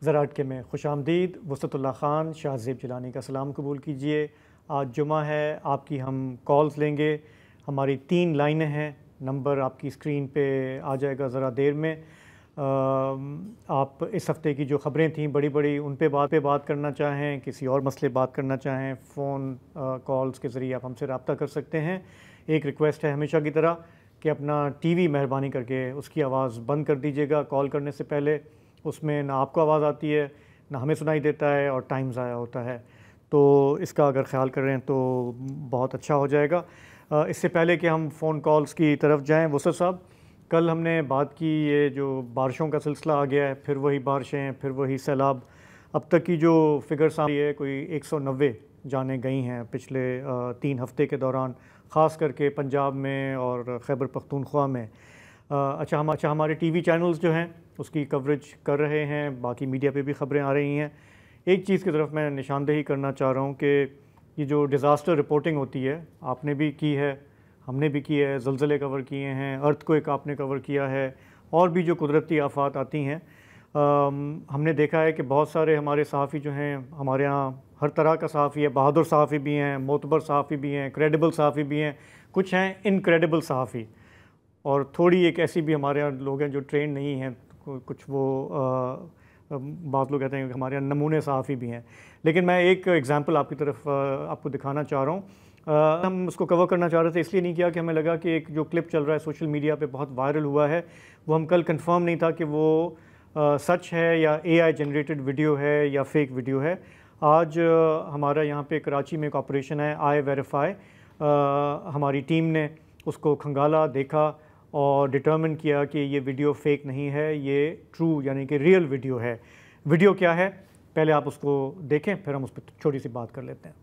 ज़राअत के में खुशामदीद। वसतुल्लाह ख़ान शाहज़ेब जिलानी का सलाम कबूल कीजिए। आज जुमा है, आपकी हम कॉल्स लेंगे। हमारी 3 लाइनें हैं, नंबर आपकी स्क्रीन पे आ जाएगा ज़रा देर में। आप इस हफ़्ते की जो ख़बरें थीं बड़ी बड़ी, उन पे बात करना चाहें, किसी और मसले बात करना चाहें, फ़ोन कॉल्स के ज़रिए आप हमसे रब्ता कर सकते हैं। एक रिक्वेस्ट है हमेशा की तरह कि अपना टीवी मेहरबानी करके उसकी आवाज़ बंद कर दीजिएगा कॉल करने से पहले। उसमें ना आपको आवाज़ आती है, ना हमें सुनाई देता है और टाइम ज़ाया होता है। तो इसका अगर ख्याल करें तो बहुत अच्छा हो जाएगा। इससे पहले कि हम फ़ोन कॉल्स की तरफ जाएं, वसत साहब, कल हमने बात की, ये जो बारिशों का सिलसिला आ गया है, फिर वही बारिशें, फिर वही सैलाब। अब तक की जो फिगर सामने है, कोई 190 जानें गई हैं पिछले 3 हफ़्ते के दौरान, ख़ास करके पंजाब में और खैबर पख्तूनख्वा में। अच्छा हमारे टीवी चैनल्स जो हैं उसकी कवरेज कर रहे हैं, बाकी मीडिया पे भी ख़बरें आ रही हैं। एक चीज़ की तरफ मैं निशानदेही करना चाह रहा हूँ कि ये जो डिज़ास्टर रिपोर्टिंग होती है, आपने भी की है, हमने भी की है, ज़लज़ले कवर किए हैं, अर्थक्वेक आपने कवर किया है, और भी जो कुदरती आफ़ात आती हैं। हमने देखा है कि बहुत सारे हमारे सहाफ़ी जो हैं, हमारे यहाँ हर तरह का सहाफ़ी है, बहादुर सहाफ़ी भी हैं, मोतबर सहाफ़ी भी हैं, क्रेडिबल सहाफ़ी भी हैं, कुछ हैं इनक्रेडिबल सहाफ़ी, और थोड़ी एक ऐसी भी हमारे यहाँ लोग हैं जो ट्रेन नहीं हैं, कुछ वो बात लोग कहते हैं कि हमारे यहाँ नमूने सहाफ़ी भी हैं। लेकिन मैं एक एग्ज़ाम्पल आपकी तरफ आपको दिखाना चाह रहा हूँ। हम उसको कवर करना चाह रहे थे, इसलिए नहीं किया कि हमें लगा कि एक जो क्लिप चल रहा है सोशल मीडिया पे, बहुत वायरल हुआ है, वो हम कल कंफर्म नहीं था कि वो सच है या AI जनरेटेड वीडियो है या फेक वीडियो है। आज हमारा यहाँ पे कराची में एक ऑपरेशन है आई वेरीफाई। हमारी टीम ने उसको खंगाला, देखा और डिटर्मिन किया कि ये वीडियो फेक नहीं है, ये ट्रू यानी कि रियल वीडियो है। वीडियो क्या है, पहले आप उसको देखें, फिर हम उस पर छोटी सी बात कर लेते हैं।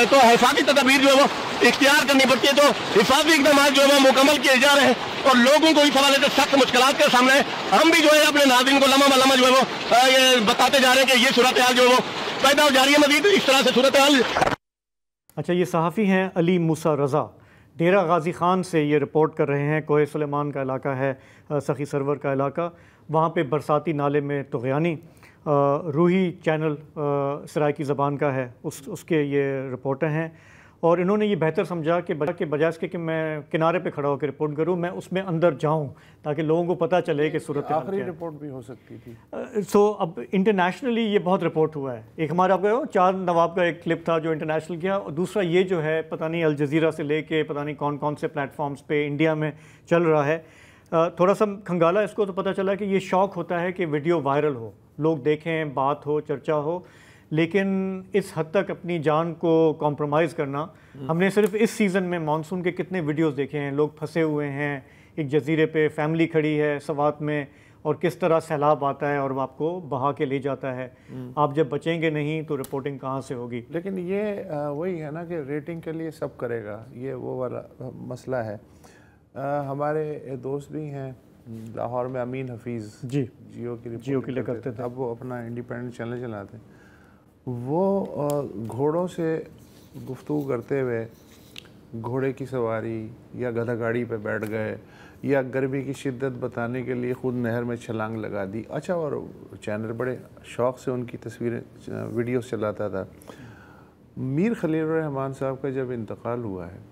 तो हिफाजी तदबीर जो है वो इख्तियार करनी पड़ती है, तो हिफाजी इकदाम जो है वो मुकम्मल किए जा रहे हैं और लोगों को इस हवाले से सख्त मुश्किलात के सामने है। हम भी जो है अपने नाज़रीन को लम्हा लम्हा जो है वो ये बताते जा रहे हैं कि ये सूरत हाल जो है वो पैदा हो जा रही है, मज़ीद इस तरह से सूरत हाल। अच्छा, ये सहाफ़ी हैं अली मूसा रज़ा, डेरा गाज़ी ख़ान से ये रिपोर्ट कर रहे हैं। कोहे सुलेमान का इलाका है, सखी सरवर का इलाका, वहाँ पे बरसाती नाले में तुग़यानी। रूही चैनल सराइकी ज़बान का है, उसके ये रिपोर्टर हैं, और इन्होंने ये बेहतर समझा कि बजाय इसके कि मैं किनारे पे खड़ा होकर रिपोर्ट करूं, मैं उसमें अंदर जाऊं ताकि लोगों को पता चले कि सूरत हाल आखिरी रिपोर्ट भी हो सकती थी। सो अब इंटरनेशनली ये बहुत रिपोर्ट हुआ है। एक हमारा आपको 4 नवाब का एक क्लिप था जो इंटरनेशनल किया, और दूसरा ये जो है पता नहीं अल जज़ीरा से लेके पता नहीं कौन कौन से प्लेटफॉर्म्स पे इंडिया में चल रहा है। थोड़ा सा खंगाला इसको तो पता चला कि ये शौक़ होता है कि वीडियो वायरल हो, लोग देखें, बात हो, चर्चा हो, लेकिन इस हद तक अपनी जान को कॉम्प्रोमाइज़ करना। हमने सिर्फ इस सीज़न में मानसून के कितने वीडियोस देखे हैं, लोग फंसे हुए हैं एक जजीरे पे, फैमिली खड़ी है सवात में, और किस तरह सैलाब आता है और वो आपको बहा के ले जाता है। आप जब बचेंगे नहीं तो रिपोर्टिंग कहाँ से होगी। लेकिन ये वही है ना कि रेटिंग के लिए सब करेगा, ये वो वाला मसला है। हमारे दोस्त भी हैं लाहौर में, अमीन हफीज़ जी, जियो के लिए करते थे, अब वो अपना इंडिपेंडेंट चैनल चलाते हैं। वो घोड़ों से गुफ्तगू करते हुए घोड़े की सवारी या गधा गाड़ी पे बैठ गए, या गर्मी की शिद्दत बताने के लिए ख़ुद नहर में छलांग लगा दी। अच्छा, और चैनल बड़े शौक़ से उनकी तस्वीरें वीडियोस चलाता था। मीर खलील रहमान साहब का जब इंतकाल हुआ है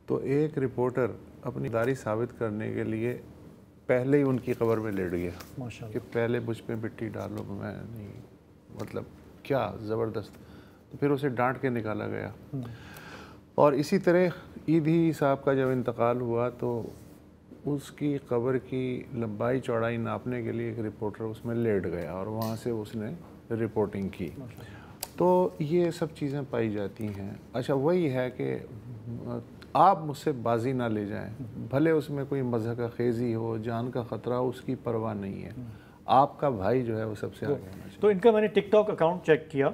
तो एक रिपोर्टर अपनी दारी साबित करने के लिए पहले ही उनकी कब्र में लेट गया कि पहले मुझ पे मिट्टी डालो, मैं नहीं, मतलब क्या ज़बरदस्त। तो फिर उसे डांट के निकाला गया। और इसी तरह ईदी साहब का जब इंतकाल हुआ तो उसकी कब्र की लंबाई चौड़ाई नापने के लिए एक रिपोर्टर उसमें लेट गया और वहाँ से उसने रिपोर्टिंग की। तो ये सब चीज़ें पाई जाती हैं। अच्छा, वही है कि आप मुझसे बाजी ना ले जाएं, भले उसमें कोई मज़हब का खेजी हो, जान का ख़तरा हो, उसकी परवाह नहीं है। आपका भाई जो है वो सबसे आगे होना चाहिए। तो इनका मैंने टिकटॉक अकाउंट चेक किया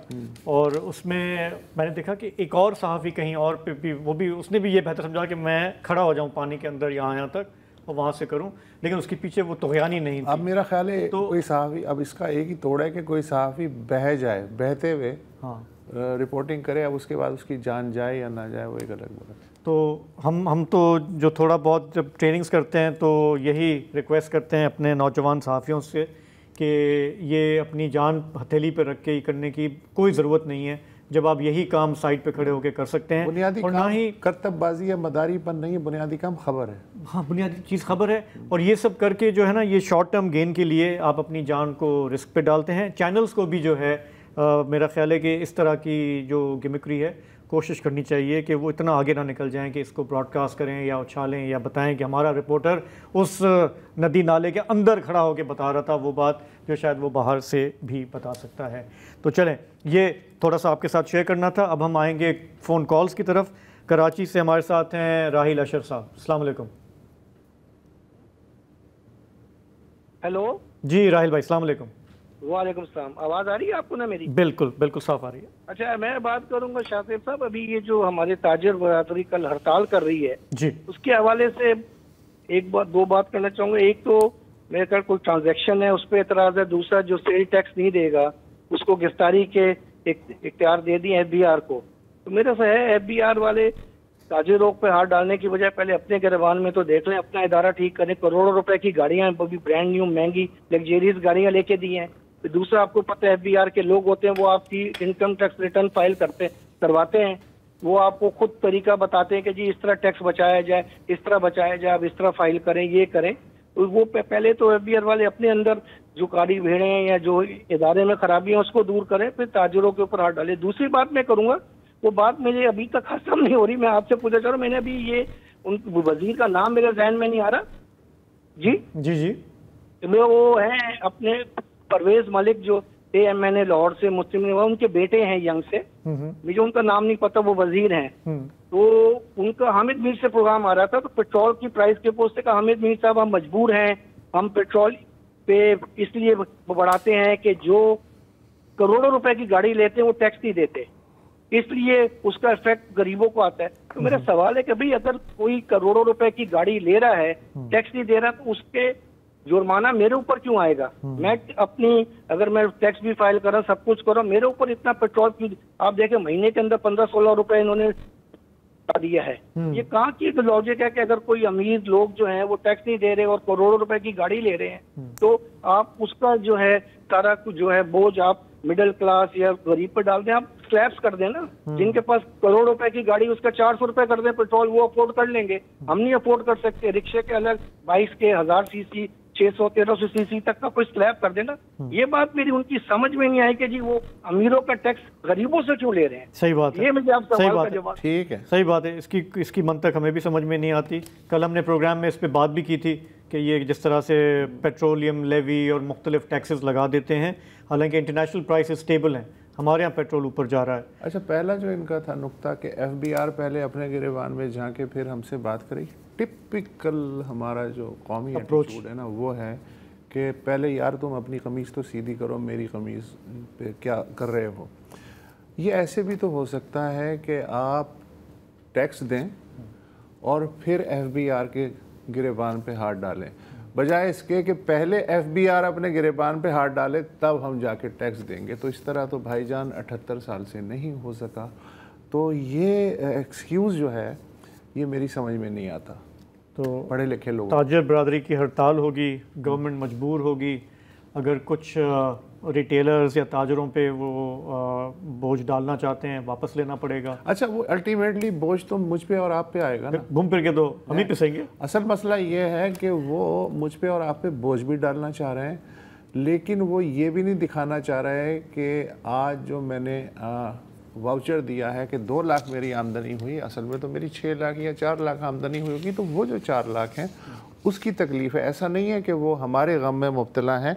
और उसमें मैंने देखा कि एक और सहाफ़ी कहीं और पे भी, वो भी उसने भी ये बेहतर समझा कि मैं खड़ा हो जाऊं पानी के अंदर यहाँ तक और वहाँ से करूं, लेकिन उसके पीछे वो तुग़यानी नहीं थी। अब मेरा ख्याल है तो कोई सहाफ़ी, अब इसका एक ही तोड़ है कि कोई सहाफ़ी बह जाए, बहते हुए रिपोर्टिंग करे, अब उसके बाद उसकी जान जाए या ना जाए वो एक अलग बात है। तो हम तो जो थोड़ा बहुत जब ट्रेनिंग्स करते हैं तो यही रिक्वेस्ट करते हैं अपने नौजवान सहाफ़ियों से कि ये अपनी जान हथेली पर रख के ही करने की कोई ज़रूरत नहीं है, जब आप यही काम साइड पे खड़े होकर कर सकते हैं। बुनियादी और काम ना ही करतबबाजी या मदारीपन नहीं है, बुनियादी काम खबर है। हाँ, बुनियादी चीज़ खबर है। और ये सब करके जो है ना, ये शॉर्ट टर्म गेन के लिए आप अपनी जान को रिस्क पे डालते हैं। चैनल्स को भी जो है मेरा ख्याल है कि इस तरह की जो गिमिक्री है कोशिश करनी चाहिए कि वो इतना आगे ना निकल जाएं कि इसको ब्रॉडकास्ट करें या उछालें या बताएं कि हमारा रिपोर्टर उस नदी नाले के अंदर खड़ा होकर बता रहा था वो बात जो शायद वो बाहर से भी बता सकता है। तो चलें, ये थोड़ा सा आपके साथ शेयर करना था। अब हम आएंगे फ़ोन कॉल्स की तरफ। कराची से हमारे साथ हैं राहिल अशर साहब। अस्सलाम वालेकुम। हेलो जी राहिल भाई, अस्सलाम वालेकुम। वालेकुम सलाम। आवाज़ आ रही है आपको ना मेरी? बिल्कुल बिल्कुल साफ आ रही है। अच्छा, मैं बात करूंगा शाकिब साहब, अभी ये जो हमारे ताजर बरादरी कल हड़ताल कर रही है जी, उसके हवाले से एक बात दो बात करना चाहूँगा। एक तो मेरे ख्याल कोई ट्रांजैक्शन है उस पर एतराज़ है, दूसरा जो सेल टैक्स नहीं देगा उसको गिरफ्तारी के इख्तियार दे दिए FBI को। तो मेरा सा है FBI वाले ताजिर रोग पे हाथ डालने की बजाय पहले अपने गिरबान में तो देख लें, अपना इदारा ठीक करें। करोड़ों रुपए की गाड़ियां, ब्रांड न्यू महंगी लग्जेरियस गाड़ियां लेके दी हैं। तो दूसरा, आपको पता है FBI के लोग होते हैं वो आपकी इनकम टैक्स रिटर्न फाइल करवाते हैं, वो आपको खुद तरीका बताते हैं कि जी इस तरह टैक्स बचाया जाए, इस तरह बचाया जाए, आप इस तरह फाइल करें, ये करें। तो वो पहले तो FBI वाले अपने अंदर जो काली भेड़े हैं या जो इदारे में खराबी है उसको दूर करें, फिर ताजिरों के ऊपर हाथ डालें। दूसरी बात मैं करूंगा, वो बात मुझे अभी तक खत्म नहीं हो रही, मैं आपसे पूछना चाह रहा हूँ। मैंने अभी ये उन वजीर का नाम मेरे जहन में नहीं आ रहा। जी जी जी, मैं वो है अपने परवेज मलिक जो AMNA लाहौर से मुस्लिम लीग, उनके बेटे हैं यंग से, मुझे उनका नाम नहीं पता, वो वजीर हैं। तो उनका हामिद मीर से प्रोग्राम आ रहा था, तो पेट्रोल की प्राइस के पोस्ट से कहा, हामिद मीर साहब हम मजबूर हैं, हम पेट्रोल पे इसलिए बढ़ाते हैं कि जो करोड़ों रुपए की गाड़ी लेते हैं वो टैक्स नहीं देते, इसलिए उसका इफेक्ट गरीबों को आता है। तो मेरा सवाल है कि भाई अगर कोई करोड़ों रुपए की गाड़ी ले रहा है, टैक्स नहीं दे रहा, तो उसके जुर्माना मेरे ऊपर क्यों आएगा? मैं अपनी, अगर मैं टैक्स भी फाइल कर रहा हूँ, सब कुछ कर रहा हूँ, मेरे ऊपर इतना पेट्रोल की, आप देखें महीने के अंदर 15-16 रुपए इन्होंने दिया है। ये कहाँ की लॉजिक है कि अगर कोई अमीर लोग जो हैं वो टैक्स नहीं दे रहे और करोड़ों रुपए की गाड़ी ले रहे हैं, तो आप उसका जो है सारा कुछ जो है बोझ आप मिडिल क्लास या गरीब पर डाल दें, आप स्लैब्स कर दें ना। जिनके पास करोड़ रुपए की गाड़ी, उसका 400 रुपए कर दें पेट्रोल, वो अफोर्ड कर लेंगे। हम नहीं अफोर्ड कर सकते। रिक्शे के अलग 22 के 1000 सीसी 600-1300 सीसी तक का कोई स्लैब कर देना। ये बात मेरी उनकी समझ में नहीं आई कि जी वो अमीरों का टैक्स गरीबों से क्यों ले रहे हैं। सही बात है, ये मुझे आप सवाल का जवाब। ठीक है, सही बात है। इसकी मंतक हमें भी समझ में नहीं आती। कल हमने प्रोग्राम में इस पर बात भी की थी कि ये जिस तरह से पेट्रोलियम लेवी और मुख्तलिफ टैक्सेस लगा देते हैं, हालांकि इंटरनेशनल प्राइस स्टेबल हैं, हमारे यहाँ पेट्रोल ऊपर जा रहा है। अच्छा, पहला जो इनका था नुक्ता कि FBR पहले अपने गिरेबान में झांके फिर हमसे बात करी। टिपिकल हमारा जो कौमी एटीट्यूड है ना, वो है कि पहले यार तुम अपनी कमीज़ तो सीधी करो, मेरी कमीज़ पे क्या कर रहे हो। ये ऐसे भी तो हो सकता है कि आप टैक्स दें और फिर FBR के गिरेबान पे हाथ डालें, बजाय इसके कि पहले FBR अपने गिरेबान पे हाथ डाले तब हम जाके टैक्स देंगे। तो इस तरह तो भाईजान 78 साल से नहीं हो सका। तो ये एक्सक्यूज़ जो है ये मेरी समझ में नहीं आता। तो पढ़े लिखे लोग, ताजर बरादरी की हड़ताल होगी, गवर्नमेंट मजबूर होगी, अगर कुछ रिटेलर्स या ताजरों पे वो बोझ डालना चाहते हैं, वापस लेना पड़ेगा। अच्छा, वो अल्टीमेटली बोझ तो मुझ पे और आप पे आएगा ना, घूम फिर के तो हम ही पिसेंगे। असल मसला ये है कि वो मुझ पे और आप पे बोझ भी डालना चाह रहे हैं, लेकिन वो ये भी नहीं दिखाना चाह रहे हैं कि आज जो मैंने वाउचर दिया है कि 2 लाख मेरी आमदनी हुई, असल में तो मेरी 6 लाख या 4 लाख आमदनी हुई होगी। तो वो जो 4 लाख हैं उसकी तकलीफ़ है। ऐसा नहीं है कि वो हमारे गम में मुब्तला हैं।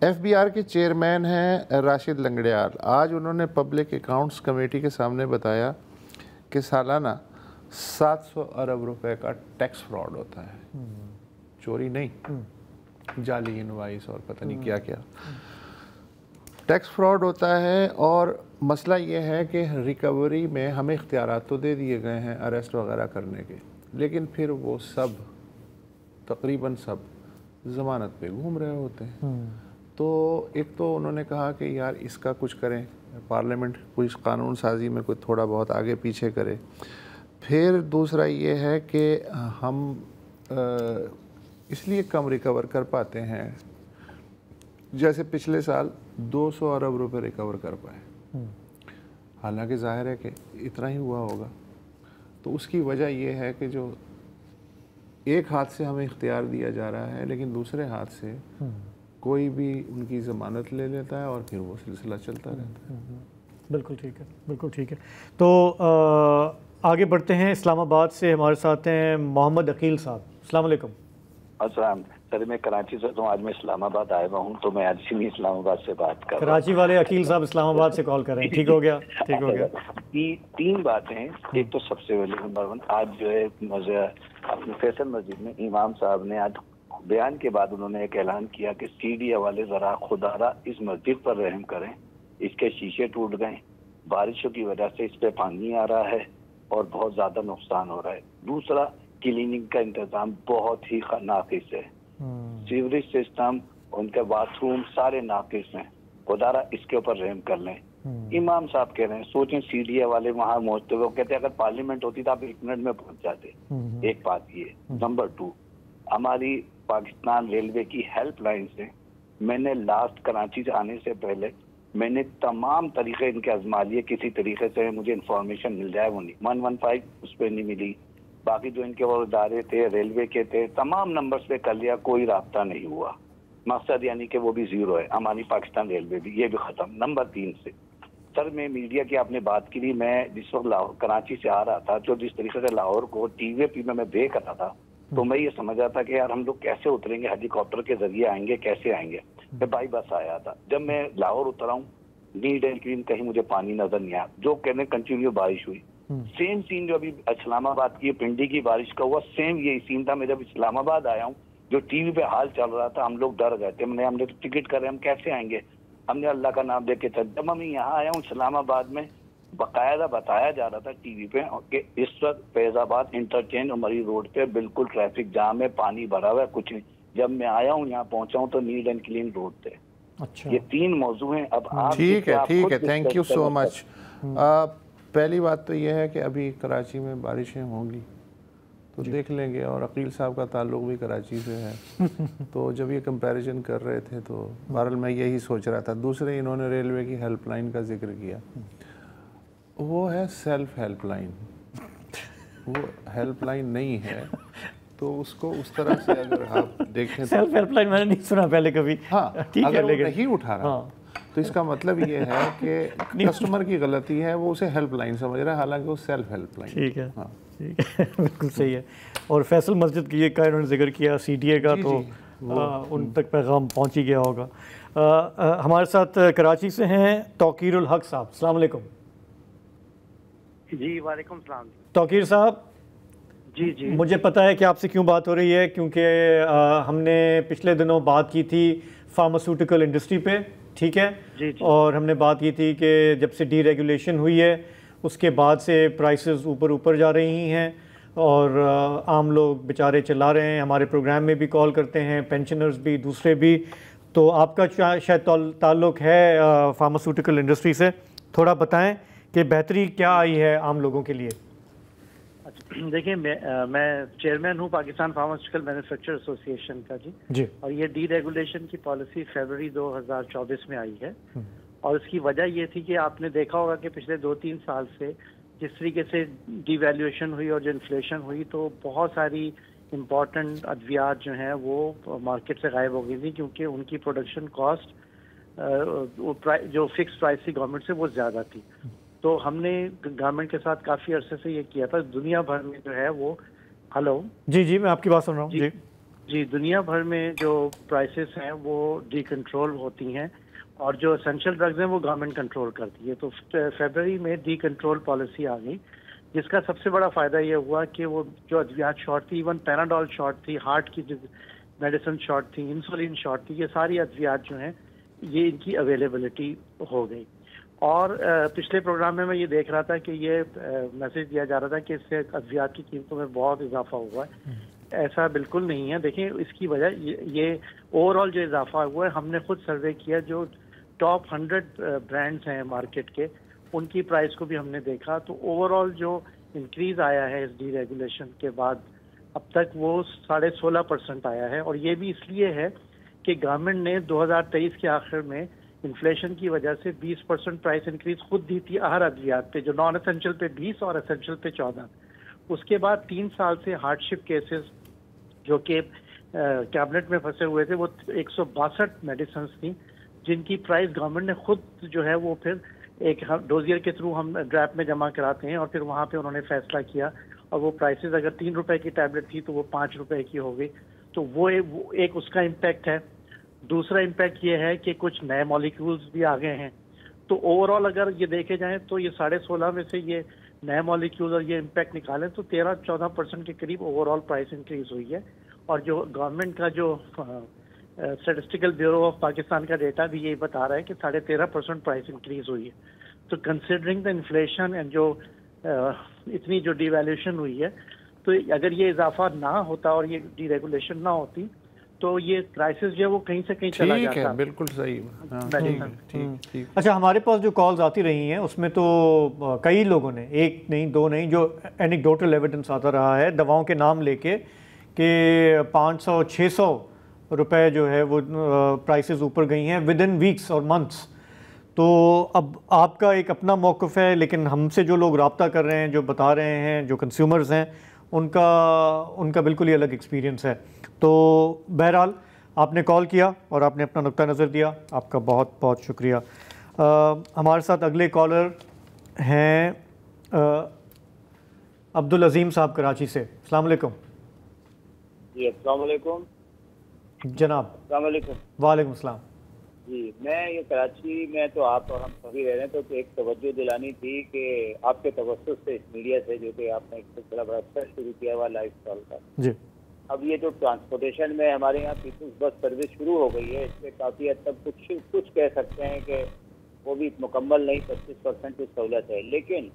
FBR के चेयरमैन हैं राशिद लंगड़ियाल। आज उन्होंने पब्लिक अकाउंट्स कमेटी के सामने बताया कि सालाना 700 अरब रुपए का टैक्स फ्रॉड होता है। चोरी नहीं, जाली इनवाइस और पता नहीं क्या क्या टैक्स फ्रॉड होता है। और मसला ये है कि रिकवरी में हमें इख्तियारात तो दे दिए गए हैं अरेस्ट वगैरह करने के, लेकिन फिर वो सब तकरीबन सब ज़मानत पे घूम रहे होते हैं। तो एक तो उन्होंने कहा कि यार इसका कुछ करें, पार्लियामेंट कोई कानून साजी में कोई थोड़ा बहुत आगे पीछे करे। फिर दूसरा ये है कि हम इसलिए कम रिकवर कर पाते हैं, जैसे पिछले साल 200 अरब रुपए रिकवर कर पाए, हालांकि जाहिर है कि इतना ही हुआ होगा। तो उसकी वजह यह है कि जो एक हाथ से हमें इख्तियार दिया जा रहा है, लेकिन दूसरे हाथ से कोई भी उनकी ज़मानत ले लेता है और फिर वो सिलसिला चलता रहता है। बिल्कुल ठीक है, बिल्कुल ठीक है। तो आगे बढ़ते हैं। इस्लामाबाद से हमारे साथ हैं मोहम्मद अकील साहब। अस्सलाम वालेकुम। अस्सलाम सर, मैं कराची से हूँ, आज मैं इस्लामाबाद आया हुआ हूँ, तो मैं आज इसी इस्लामाबाद से बात कर रहा हूँ। कराची वाले अकील साहब इस्लामाबाद से कॉल कर रहे हैं। ठीक हो गया, ठीक हो गया। तीन बातें हैं। एक तो सबसे पहले नंबर 1, आज जो है अपने फैसल मस्जिद में इमाम साहब ने आज बयान के बाद उन्होंने एक ऐलान किया कि सीडी वाले ज़रा खुदारा इस मस्जिद पर रहम करें, इसके शीशे टूट गए, बारिशों की वजह से इस पे पानी आ रहा है और बहुत ज़्यादा नुकसान हो रहा है। दूसरा, क्लीनिंग का इंतज़ाम बहुत ही नाकिस है, सीवरेज सिस्टम, उनके बाथरूम सारे नाकिस हैं, खुदारा इसके ऊपर रहम कर लें। इमाम साहब कह रहे हैं, सोचें सीडीए वाले वहाँ पहुँचते हुए कहते अगर पार्लियामेंट होती तो आप 1 मिनट में पहुँच जाते। एक बात ये। नंबर 2, हमारी पाकिस्तान रेलवे की हेल्पलाइन से मैंने लास्ट कराची से आने से पहले मैंने तमाम तरीके इनके आजमा लिए, किसी तरीके से मुझे इंफॉर्मेशन मिल जाए, वो नहीं 115 उस पर नहीं मिली, बाकी जो इनके वो इदारे थे रेलवे के थे तमाम नंबर्स पे कर लिया, कोई राब्ता नहीं हुआ। मकसद यानी कि वो भी ज़ीरो है, हमारी पाकिस्तान रेलवे भी, ये भी ख़त्म। नंबर 3 से सर, मैं मीडिया की आपने बात की थी, मैं जिस वक्त लाहौर कराची से आ रहा था, जो जिस तरीके से लाहौर को टीवी में मैं देख रहा था, तो मैं ये समझ रहा था कि यार हम लोग कैसे उतरेंगे, हेलीकॉप्टर के जरिए आएंगे, कैसे आएंगे। मैं बाई बस आया था, जब मैं लाहौर उतरा हूँ नीड एंड क्लीन कहीं मुझे पानी नजर नहीं आया, जो कहने कंटिन्यू बारिश हुई। सेम सीन जो अभी इस्लामाबाद की पिंडी की बारिश का हुआ, सेम यही सीन था। मैं जब इस्लामाबाद आया हूँ, जो टीवी पे हाल चल रहा था, हम लोग डर गए थे, हमने तो टिकट कर रहे हम कैसे आएंगे, हमने अल्लाह का नाम देख के चल। जब हम यहाँ आया हूँ इस्लामाबाद में, बाकायदा बताया जा रहा था टीवी पे कि इस वक्त फैजाबाद इंटरचेंज उमरी रोड पे बिल्कुल ट्रैफिक जाम है, पानी भरा हुआ है, कुछ नहीं। जब मैं आया हूँ यहाँ पहुंचा हूँ तो नीड एंड क्लीन रोड थे। अच्छा, ये 3 मौजू हैं। अब आप ठीक है, थैंक यू सो मच। पहली बात तो यह है कि अभी कराची में बारिशें होंगी तो देख लेंगे, और अकील साहब का ताल्लुक भी कराची से है तो जब ये कंपैरिजन कर रहे थे तो बहरहाल मैं यही सोच रहा था। दूसरे, इन्होंने रेलवे की हेल्पलाइन का जिक्र किया, वो है सेल्फ हेल्पलाइन, वो हेल्पलाइन नहीं है, तो उसको उस तरह से अगर आप देखें, सेल्फ हेल्पलाइन मैंने नहीं सुना पहले कभी। हाँ, ठीक अगर है, वो लेकिन नहीं उठा रहा तो इसका मतलब ये है कि कस्टमर की गलती है, वो उसे हेल्पलाइन समझ रहा है, हालांकि वो सेल्फ हेल्पलाइन। ठीक है, हाँ, ठीक है, बिल्कुल सही है। और फैसल मस्जिद की का इन्होंने जिक्र किया, सीडीए का, तो उन तक पैगाम पहुंच ही गया होगा। हमारे साथ कराची से हैं तौकीरुल हक साहब। अस्सलाम वालेकुम। जी वालेकुम सलाम। तौकीर साहब, जी जी, मुझे पता है कि आपसे क्यों बात हो रही है, क्योंकि हमने पिछले दिनों बात की थी फार्मास्यूटिकल इंडस्ट्री पे, ठीक है जी जी, और हमने बात की थी कि जब से डीरेगुलेशन हुई है उसके बाद से प्राइसेस ऊपर जा रही हैं और आम लोग बेचारे चिल्ला रहे हैं, हमारे प्रोग्राम में भी कॉल करते हैं, पेंशनर्स भी, दूसरे भी। तो आपका शायद ताल्लुक़ है फार्मास्यूटिकल इंडस्ट्री से, थोड़ा बताएं कि बेहतरी क्या आई है आम लोगों के लिए। देखिए मैं चेयरमैन हूँ पाकिस्तान फार्मास्यूटिकल मैन्युफैक्चर एसोसिएशन का जी, और ये डीरेगुलेशन की पॉलिसी फरवरी 2024 में आई है। और उसकी वजह ये थी कि आपने देखा होगा कि पिछले 2-3 साल से जिस तरीके से डिवैल्यूएशन हुई और जो इन्फ्लेशन हुई, तो बहुत सारी इम्पॉर्टेंट अद्वियात जो हैं वो मार्केट से गायब हो गई थी, क्योंकि उनकी प्रोडक्शन कॉस्ट जो फिक्स प्राइस थी गवर्नमेंट से वो ज़्यादा थी। तो हमने गवर्नमेंट के साथ काफ़ी अरसे से ये किया था, दुनिया भर में जो है वो, हेलो जी जी, मैं आपकी बात सुन रहा हूँ जी जी, दुनिया भर में जो प्राइसेस हैं वो डीकंट्रोल होती हैं और जो एसेंशियल ड्रग्स हैं वो गवर्नमेंट कंट्रोल करती है। तो फरवरी में डीकंट्रोल पॉलिसी आ गई, जिसका सबसे बड़ा फ़ायदा ये हुआ कि वो जो अद्वियात शॉर्ट थी, इवन पैराडोल शॉर्ट थी, हार्ट की जो मेडिसिन शॉर्ट थी, इंसुलिन शॉर्ट थी, ये सारी अद्वियात जो हैं ये इनकी अवेलेबिलिटी हो गई। और पिछले प्रोग्राम में मैं ये देख रहा था कि ये मैसेज दिया जा रहा था कि इससे अद्वियात की कीमतों में बहुत इजाफा हुआ है। ऐसा बिल्कुल नहीं है। देखिए, इसकी वजह ये ओवरऑल जो इजाफा हुआ है, हमने खुद सर्वे किया, जो टॉप 100 ब्रांड्स हैं मार्केट के, उनकी प्राइस को भी हमने देखा, तो ओवरऑल जो इंक्रीज आया है इस डीरेगुलेशन के बाद अब तक वो 16.5% आया है। और ये भी इसलिए है कि गवर्नमेंट ने 2023 के आखिर में इन्फ्लेशन की वजह से 20% प्राइस इंक्रीज खुद दी थी हर अद्वियात पे, जो नॉन एसेंशियल पे 20 और एसेंशियल पे 14। उसके बाद 3 साल से हार्डशिप केसेस जो कि कैबिनेट में फंसे हुए थे, वो 162 मेडिसिन थी जिनकी प्राइस गवर्नमेंट ने खुद जो है वो फिर एक डोजियर के थ्रू हम ड्रैप में जमा कराते हैं और फिर वहाँ पे उन्होंने फैसला किया और वो प्राइसेस अगर 3 रुपए की टैबलेट थी तो वो 5 रुपए की हो गई। तो वो एक उसका इम्पैक्ट है। दूसरा इम्पैक्ट ये है कि कुछ नए मॉलिक्यूल्स भी आ गए हैं। तो ओवरऑल अगर ये देखे जाएं तो ये 16.5 में से ये नए मॉलिक्यूल और ये इम्पैक्ट निकालें तो 13-14% के करीब ओवरऑल प्राइस इंक्रीज हुई है। और जो गवर्नमेंट का जो स्टैटिस्टिकल ब्यूरो ऑफ पाकिस्तान का डेटा भी यही बता रहा है कि 13.5% प्राइस इंक्रीज हुई है। तो कंसिडरिंग द इन्फ्लेशन एंड जो इतनी जो डिवैल्यूएशन हुई है, तो अगर ये इजाफा ना होता और ये डीरेगुलेशन ना होती तो ये क्राइसिस जो है वो कहीं से कहीं चला जाता। ठीक है, बिल्कुल सही। ठीक। अच्छा, हमारे पास जो कॉल्स आती रही हैं उसमें तो कई लोगों ने, एक नहीं दो नहीं, जो एनेक्डोटल एविडेंस आता रहा है दवाओं के नाम लेके कि 500-600 रुपए जो है वो प्राइसेस ऊपर गई हैं विद इन वीक्स और मंथ्स। तो अब आपका एक अपना मौक़िफ़ है, लेकिन हमसे जो लोग रब्ता कर रहे हैं, जो बता रहे हैं, जो कंज्यूमर्स हैं, उनका बिल्कुल ही अलग एक्सपीरियंस है। तो बहरहाल आपने कॉल किया और आपने अपना नुक्ता नज़र दिया, आपका बहुत बहुत शुक्रिया। हमारे साथ अगले कॉलर हैं अब्दुल अजीम साहब कराची से। अस्सलाम वालेकुम। जी अस्सलाम वालेकुम जनाब। अस्सलाम वालेकुम। वालेकुम अस्सलाम। जी मैं ये कराची में तो आप और हम सभी रह रहे हैं, तो एक तवज्जो दिलानी थी कि आपके तवज्जो से इस मीडिया से जो कि आपने एक सिलसिला बड़ा अच्छा शुरू किया हुआ लाइफ स्टाइल का जी। अब ये जो ट्रांसपोर्टेशन में हमारे यहाँ पीपुल्स बस सर्विस शुरू हो गई है, इसमें काफ़ी हद तक कुछ कह सकते हैं कि वो भी मुकम्मल नहीं, 25% की सहूलत है। लेकिन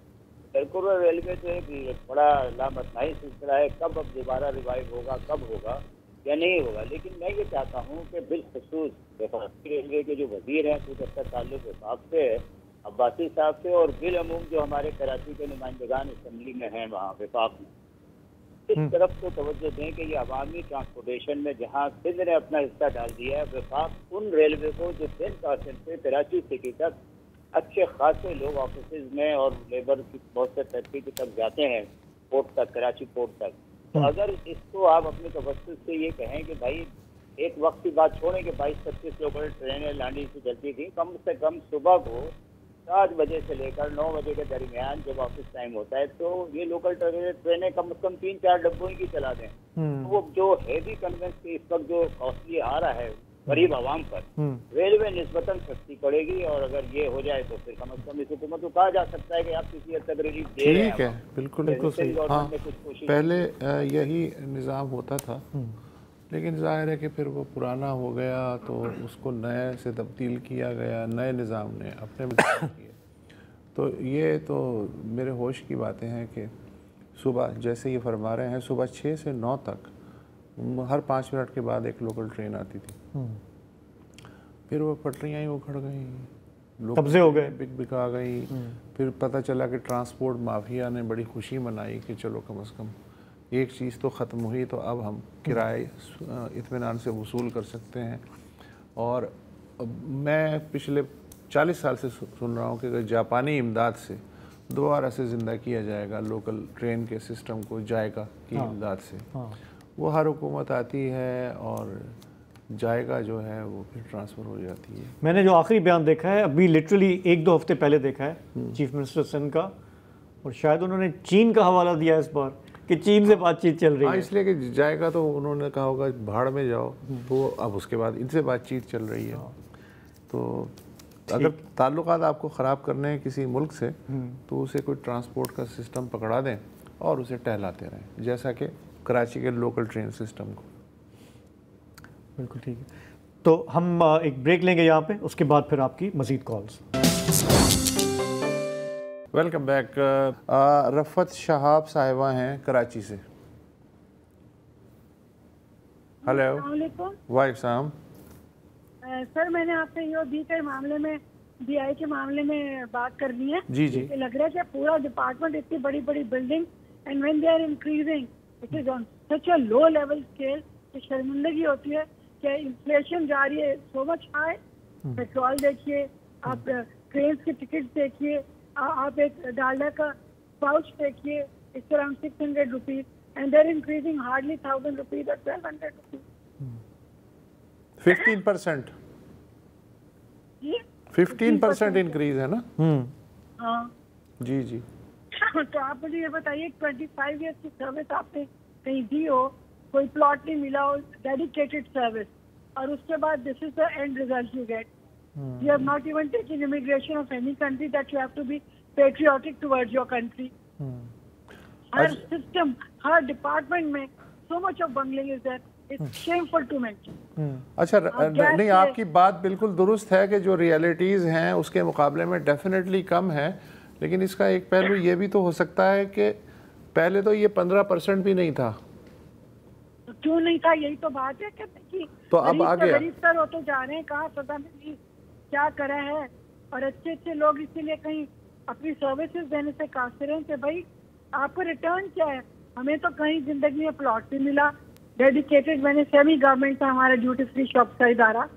सर्कुलर रेलवे तो एक बड़ा लामतनाही सिलसिला है, कब अब दोबारा रिवाइव होगा, कब होगा या नहीं होगा। लेकिन मैं ये चाहता हूँ कि बिलखसूस वफाकी रेलवे के जो वजीर हैं, कुछ अच्छा ताल्लुक वफाक से है, अब्बासी साहब से, और बिलअमूम जो हमारे कराची के नुमाइंदगान असम्बली में हैं वहाँ वफाक में, इस तरफ को तवज्जो दें कि ये अवामी ट्रांसपोर्टेशन में जहाँ सिंध ने अपना हिस्सा डाल दिया है, वफाक उन रेलवे को जो सिंध कासिम से कराची सिटी तक अच्छे खासे लोग ऑफिस में और लेबर की बहुत से फैक्ट्री तक जाते हैं, पोर्ट तक, कराची पोर्ट तक। तो अगर इसको आप अपने तवज्जुह से ये कहें कि भाई एक वक्त की बात छोड़ें कि 22-25 लोकल ट्रेनें लानी से चलती थी, कम से कम सुबह को 7 बजे से लेकर 9 बजे के दरमियान जब ऑफिस टाइम होता है तो ये लोकल ट्रेनें कम से कम 3-4 डब्बों की चला दें। तो वो जो हैवी कन्वेंस इस वक्त जो कॉस्टली आ रहा है गरीब आवाम पर, रेलवे निस्बतन सस्ती पड़ेगी। और अगर ये हो जाए तो फिर कम से कम इस हुकूमत को कहा जा सकता है कि आप किसी हद तक रिलीफ दे रहे हैं। ठीक है, बिल्कुल बिल्कुल सही। हाँ, पहले यही निज़ाम होता था, लेकिन जाहिर है कि फिर वो पुराना हो गया तो उसको नए से तब्दील किया गया, नए निज़ाम ने अपने किए। तो ये तो मेरे होश की बातें हैं कि सुबह जैसे ये फरमा रहे हैं, सुबह 6 से 9 तक हर 5 मिनट के बाद एक लोकल ट्रेन आती थी। फिर वो पटरियाँ ही उखड़ गई, कब्जे हो गए, बिका गई। फिर पता चला कि ट्रांसपोर्ट माफिया ने बड़ी खुशी मनाई कि चलो कम से कम एक चीज़ तो ख़त्म हुई, तो अब हम किराए इत्मीनान से वसूल कर सकते हैं। और मैं पिछले 40 साल से सुन रहा हूँ कि अगर जापानी इमदाद से दोबारा से ज़िंदा किया जाएगा लोकल ट्रेन के सिस्टम को, जायका की इमदाद से, वो हर हुकूमत आती है और जायका जो है वो फिर ट्रांसफ़र हो जाती है। मैंने जो आखिरी बयान देखा है अभी लिटरली 1-2 हफ्ते पहले देखा है चीफ मिनिस्टर सिंध का, और शायद उन्होंने चीन का हवाला दिया इस बार कि चीन से बातचीत चल रही है। इसलिए कि जाएगा तो उन्होंने कहा होगा भाड़ में जाओ, तो अब उसके बाद इनसे बातचीत चल रही है। तो अगर ताल्लुकात आपको ख़राब करने हैं किसी मुल्क से, तो उसे कोई ट्रांसपोर्ट का सिस्टम पकड़ा दें और उसे टहलाते रहें, जैसा कि कराची के लोकल ट्रेन सिस्टम को। बिल्कुल ठीक है। तो हम एक ब्रेक लेंगे यहाँ पे, उसके बाद फिर आपकी मज़ीद calls. Welcome back. Rafat Shahab साहिबा हैं कराची से। हेलो। वालेकुम सलाम। सर मैंने आपसे यूओबी के मामले में, बीआई के मामले में बात करनी है। जी जी। लग रहा है कि पूरा डिपार्टमेंट इतनी बड़ी बड़ी building and when they are increasing it is on such a low level scale, तो शर्मिंदगी होती है कि इन्फ्लेशन जा रही है सो मच हाई। पेट्रोल देखिए, आप ट्रेन की टिकट देखिए, आप एक डालडा का पाउच देखिए, it's around 600 rupees and they are increasing hardly 1000 rupees और 1200 रुपीज। 15% 15% इंक्रीज है ना? हाँ जी जी। तो आप मुझे ये बताइए 25 ईयर्स की सर्विस आपने कहीं दी हो, कोई प्लॉट नहीं मिला हो, डेडिकेटेड सर्विस, और उसके बाद this is the end result you get. You have not even taken immigration of any country that you have to be patriotic towards your country. हर सिस्टम, हर डिपार्टमेंट में so much of bungling is there, it's shameful to mention. अच्छा, नहीं आपकी बात बिल्कुल दुरुस्त है कि जो रियलिटीज़ हैं उसके मुकाबले में डेफिनेटली कम है, लेकिन इसका एक पहलू ये भी तो हो सकता है कि पहले तो ये 15% भी नहीं था। तो क्यों नहीं था? यही तो बात है कि तो अब आ गया, गरीब तर होते जा रहे हैं, कहाँ सजा मिली, क्या करा है, और अच्छे अच्छे लोग इसीलिए कहीं अपनी सर्विसेज देने से काफिर हैं कि भाई आपको रिटर्न क्या है। हमें तो कहीं जिंदगी में प्लॉट भी मिला डेडिकेटेड, मैंने सेमी गवर्नमेंट था हमारा ड्यूटी फ्री शॉप का इदारा,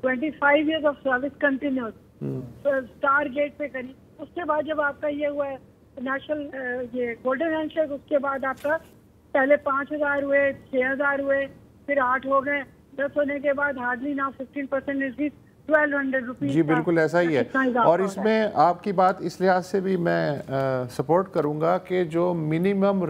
25 years of service continuous, star gate पे करी। उसके बाद जब आपका ये हुआ है नेशनल ये गोल्डन हैंडशेक, उसके बाद आपका पहले 5000 हुए, 6000 हुए, फिर 8 हो गए, 10 होने के बाद हार्डली नाउ 15% इंक्रीज 1200 रुपीज। जी बिल्कुल ऐसा ही है। और इसमें आपकी बात इस लिहाज से भी मैं सपोर्ट करूंगा कि जो मिनिमम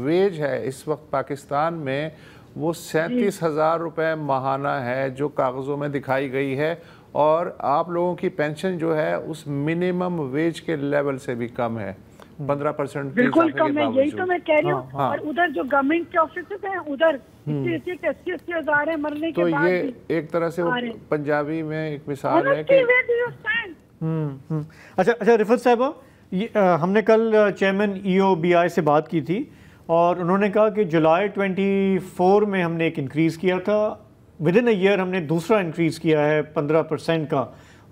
वेज है इस वक्त पाकिस्तान में वो 37,000 रुपये माहाना है जो कागज़ों में दिखाई गई है, और आप लोगों की पेंशन जो है उस मिनिमम वेज के लेवल से भी कम है, 15% बिल्कुल कम है। यही तो मैं कह रही हूँ। और उधर जो गवर्नमेंट के ऑफिस हैं उधर 80 हजार है मरने के बाद। तो ये एक तरह से वो पंजाबी में एक मिसाल है कि अच्छा रिफत साहब, हमने कल चेयरमैन EOBI से बात की थी और उन्होंने कहा कि जुलाई 24 में हमने एक इंक्रीज़ किया था, विद इन अ ईयर हमने दूसरा इंक्रीज़ किया है 15% का।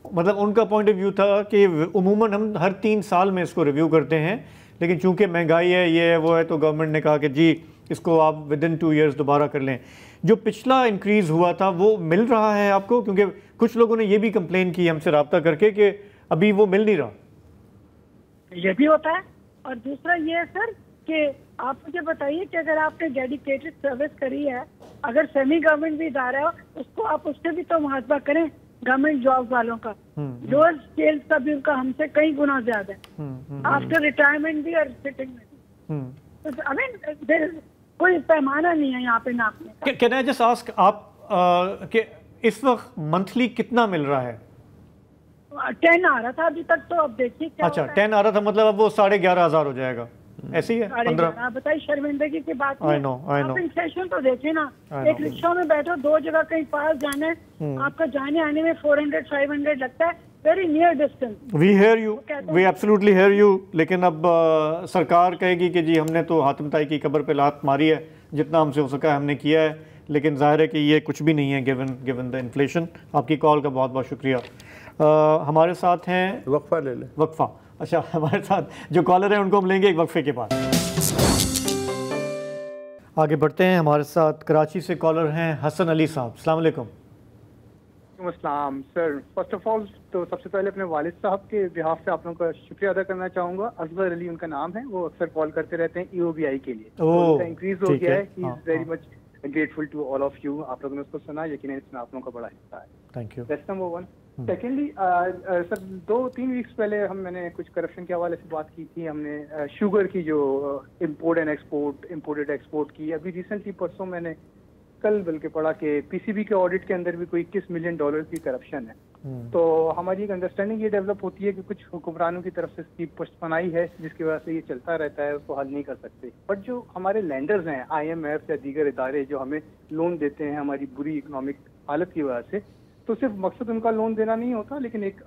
मतलब उनका पॉइंट ऑफ व्यू था कि उमूमन हम हर 3 साल में इसको रिव्यू करते हैं, लेकिन चूंकि महंगाई है, ये है वो है, तो गवर्नमेंट ने कहा कि जी इसको आप विद इन 2 ईयर्स दोबारा कर लें। जो पिछला इंक्रीज़ हुआ था वो मिल रहा है आपको? क्योंकि कुछ लोगों ने ये भी कंप्लेन की हमसे रब्ता करके कि अभी वो मिल नहीं रहा। ये भी होता है। और दूसरा ये है सर कि आप मुझे बताइए कि अगर आपने डेडिकेटेड सर्विस करी है, अगर सेमी गवर्नमेंट भी इदारा है, उसको आप उससे भी तो मुहासबा करें गवर्नमेंट जॉब वालों का। लोअर स्केल का भी उनका हमसे कई गुना ज्यादा है, आफ्टर रिटायरमेंट भी और सिटिंग में। तो आई मीन कोई पैमाना नहीं है यहाँ पे नापने का। कैन आई जस्ट आस्क आप कि इस वक्त मंथली कितना मिल रहा है? 10 आ रहा था अभी तक, तो अब देखिए क्या। अच्छा 10 आ रहा था, मतलब अब वो 11,500 हो जाएगा, ऐसे ही है? 15। बताइए शर्मिंदगी की बात है। आप इन्फ्लेशन तो देखिए ना, एक रिक्शा में बैठो, 2 जगह कहीं पास जाना है, आपका जाने आने में 400-500 लगता है, very near distance. We hear you, we absolutely hear you. लेकिन अब सरकार कहेगी कि जी हमने तो हातिमताई की कब्र पे लात मारी है, जितना हमसे हो सका हमने किया है, लेकिन जाहिर है कि ये कुछ भी नहीं है गिवन द इन्फ्लेशन। आपकी कॉल का बहुत बहुत शुक्रिया। हमारे साथ हैं, वक्फा ले ले, वक्फा। अच्छा, हमारे साथ जो कॉलर हैं उनको हम लेंगे एक वक्फे के बाद। आगे बढ़ते हैं। हमारे साथ कराची से कॉलर हैं हसन अली साहब। अस्सलाम वालेकुम। अस्सलाम सर, फर्स्ट ऑफ ऑल तो सबसे पहले अपने वालिद साहब के बिहाफ से आप लोगों का शुक्रिया अदा करना चाहूँगा। अजहर अली उनका नाम है, वो अक्सर कॉल करते रहते हैं EOBI के लिए, तो उनका इंक्रीज हो गया है। He is very much grateful to all of you. आप लोगों ने उसको सुना, यकीनन इसमें आप लोगों का बड़ा हिस्सा है। Thank you. That's number 1। Secondly sir 2-3 weeks पहले मैंने कुछ करप्शन के हवाले से बात की थी। हमने शुगर की जो इम्पोर्टेड एक्सपोर्ट की। अभी रिसेंटली परसों मैंने कल बल्कि पढ़ा कि PCB के ऑडिट के अंदर भी कोई $21 मिलियन की करप्शन है। तो हमारी एक अंडरस्टैंडिंग ये डेवलप होती है कि कुछ हुक्मरानों की तरफ से इसकी पुष्टपनाई है, जिसकी वजह से ये चलता रहता है, उसको हल नहीं कर सकते। बट जो हमारे लैंडर्स हैं, IMF या दीगर इदारे जो हमें लोन देते हैं हमारी बुरी इकोनॉमिक हालत की वजह से, तो सिर्फ मकसद उनका लोन देना नहीं होता, लेकिन एक